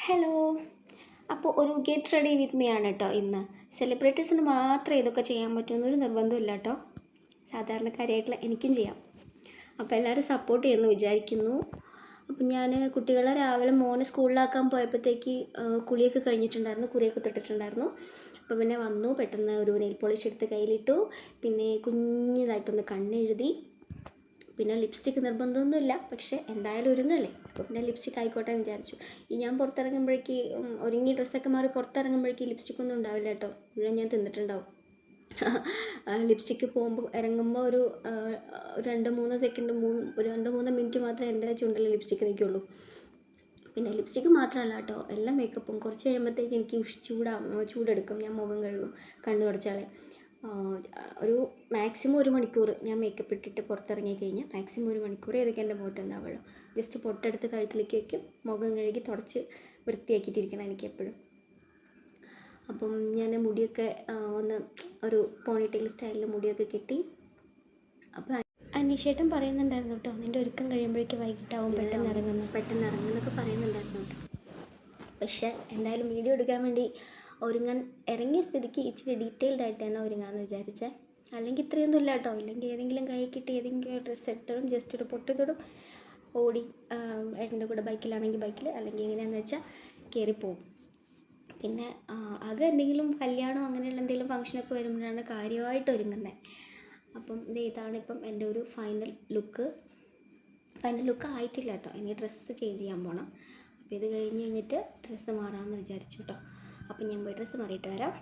Hello. അപ്പോൾ ഒരു get ready with me ആണ് കേട്ടോ ഇന്ന്. സെലിബ്രിറ്റീസിന് മാത്രമേ ഇതൊക്കെ ചെയ്യാൻ പറ്റുമെന്നൊരു നിർബന്ധമില്ല കേട്ടോ, സാധാരണക്കാരായിട്ടുള്ള എനിക്കും ചെയ്യാം. അപ്പോൾ എല്ലാവരും സപ്പോർട്ട് ചെയ്യുമെന്ന് വിചാരിക്കുന്നു. അപ്പം ഞാൻ കുട്ടികളെ രാവിലെ മോനെ സ്കൂളിലാക്കാൻ പോയപ്പോഴത്തേക്ക് കുളിയൊക്കെ കഴിഞ്ഞിട്ടുണ്ടായിരുന്നു, കുറിയൊക്കെ തൊട്ടിട്ടുണ്ടായിരുന്നു. അപ്പോൾ പിന്നെ വന്നു, പെട്ടെന്ന് ഒരു നെയിൽ പോളിഷ് എടുത്ത് കയ്യിലിട്ടു, പിന്നെ കുഞ്ഞിതായിട്ടൊന്ന് കണ്ണെഴുതി, പിന്നെ ലിപ്സ്റ്റിക്ക് നിർബന്ധമൊന്നുമില്ല, പക്ഷേ എന്തായാലും ഒരുങ്ങല്ലേ, അപ്പോൾ പിന്നെ ലിപ്സ്റ്റിക്ക് ആയിക്കോട്ടെ എന്ന് വിചാരിച്ചു. ഈ ഞാൻ പുറത്തിറങ്ങുമ്പോഴേക്ക് ഒരുങ്ങി ഡ്രസ്സൊക്കെ മാറി പുറത്തിറങ്ങുമ്പോഴേക്ക് ലിപ്സ്റ്റിക്കൊന്നും ഉണ്ടാവില്ല കേട്ടോ, മുഴുവൻ ഞാൻ തിന്നിട്ടുണ്ടാവും. ലിപ്സ്റ്റിക്ക് പോകുമ്പോൾ ഇറങ്ങുമ്പോൾ ഒരു 2-3 സെക്കൻഡ്, ഒരു 2-3 മിനിറ്റ് മാത്രമേ എൻ്റെ ചുണ്ടിൽ ലിപ്സ്റ്റിക്ക് നിൽക്കുള്ളൂ. പിന്നെ ലിപ്സ്റ്റിക്ക് മാത്രമല്ല കേട്ടോ, എല്ലാ മേക്കപ്പും കുറച്ച് കഴിയുമ്പോഴത്തേക്ക് എനിക്ക് ചൂടെടുക്കും. ഞാൻ മുഖം കഴുകും, കണ്ണ് തുടച്ചാളെ. ഒരു മാക്സിമം 1 മണിക്കൂർ ഞാൻ മേക്കപ്പ് ഇട്ടിട്ട് പുറത്തിറങ്ങി കഴിഞ്ഞാൽ മാക്സിമം 1 മണിക്കൂർ ഇതൊക്കെ എൻ്റെ മുഖത്ത് ഉണ്ടാവുള്ളൂ. ജസ്റ്റ് പൊട്ടെടുത്ത് കഴുത്തിലേക്ക് വയ്ക്കും, മുഖം കഴുകി തുടച്ച് വൃത്തിയാക്കിയിട്ടിരിക്കണം എനിക്ക് എപ്പോഴും. അപ്പം ഞാൻ മുടിയൊക്കെ ഒന്ന് ഒരു പോണിറ്റെയിൽ സ്റ്റൈലിൽ മുടിയൊക്കെ കെട്ടി. അപ്പോൾ അനീഷേട്ടൻ പറയുന്നുണ്ടായിരുന്നു കേട്ടോ, നിൻ്റെ ഒരുക്കം കഴിയുമ്പോഴേക്ക് വൈകിട്ടാവും, പെട്ടെന്ന് ഇറങ്ങുന്നൊക്കെ പറയുന്നുണ്ടായിരുന്നു കേട്ടോ. പക്ഷേ എന്തായാലും വീഡിയോ എടുക്കാൻ വേണ്ടി ഒരുങ്ങാൻ ഇറങ്ങിയ സ്ഥിതിക്ക് ഇച്ചിരി ഡീറ്റെയിൽഡ് ആയിട്ട് തന്നെ ഒരുങ്ങാമെന്ന് വിചാരിച്ചേ. അല്ലെങ്കിൽ ഇത്രയൊന്നും ഇല്ല കേട്ടോ, ഇല്ലെങ്കിൽ ഏതെങ്കിലും കൈ കിട്ടി ഏതെങ്കിലും ഡ്രസ്സ് എടുത്തിടും, ജസ്റ്റ് ഒരു പൊട്ടി തൊടും, ഓടി ഏട്ടൻ്റെ കൂടെ ബൈക്കിലാണെങ്കിൽ ബൈക്കിൽ, അല്ലെങ്കിൽ എങ്ങനെയാണെന്ന് വെച്ചാൽ കയറിപ്പോവും. പിന്നെ ആകെ എന്തെങ്കിലും കല്യാണം അങ്ങനെയുള്ള എന്തെങ്കിലും ഫംഗ്ഷനൊക്കെ വരുമ്പോഴാണ് കാര്യമായിട്ട് ഒരുങ്ങുന്നത്. അപ്പം ഇതാണിപ്പം എൻ്റെ ഒരു ഫൈനൽ ലുക്ക് ആയിട്ടില്ല കേട്ടോ, ഇനി ഡ്രസ്സ് ചേഞ്ച് ചെയ്യാൻ പോകണം. അപ്പോൾ ഇത് കഴിഞ്ഞിട്ട് ഡ്രസ്സ് മാറാമെന്ന് വിചാരിച്ചു കേട്ടോ. അപ്പം ഞാൻ പോയി ഡ്രസ്സ് മാറിയിട്ട് വരാം.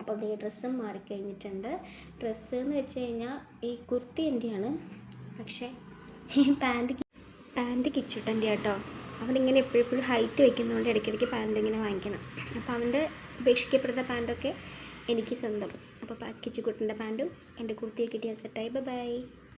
അപ്പോൾ ഈ ഡ്രസ്സും മാറിക്കഴിഞ്ഞിട്ടുണ്ട്. ഡ്രസ്സ് എന്ന് വെച്ച് കഴിഞ്ഞാൽ ഈ കുർത്തി എൻ്റെയാണ്, പക്ഷേ ഈ പാൻറ്റ് കിച്ചുട്ടൻ്റെ കേട്ടോ. അവനിങ്ങനെ എപ്പോഴും ഹൈറ്റ് വയ്ക്കുന്നതുകൊണ്ട് ഇടയ്ക്കിടയ്ക്ക് പാൻറ്റ് ഇങ്ങനെ വാങ്ങിക്കണം. അപ്പോൾ അവൻ്റെ ഉപേക്ഷിക്കപ്പെടുന്ന പാൻറ്റൊക്കെ എനിക്ക് സ്വന്തം. അപ്പോൾ കിച്ചുക്കുട്ടൻ്റെ പാൻറ്റും എൻ്റെ കുർത്തിയൊക്കെ കിട്ടിയാൽ സെറ്റായി. ബൈ.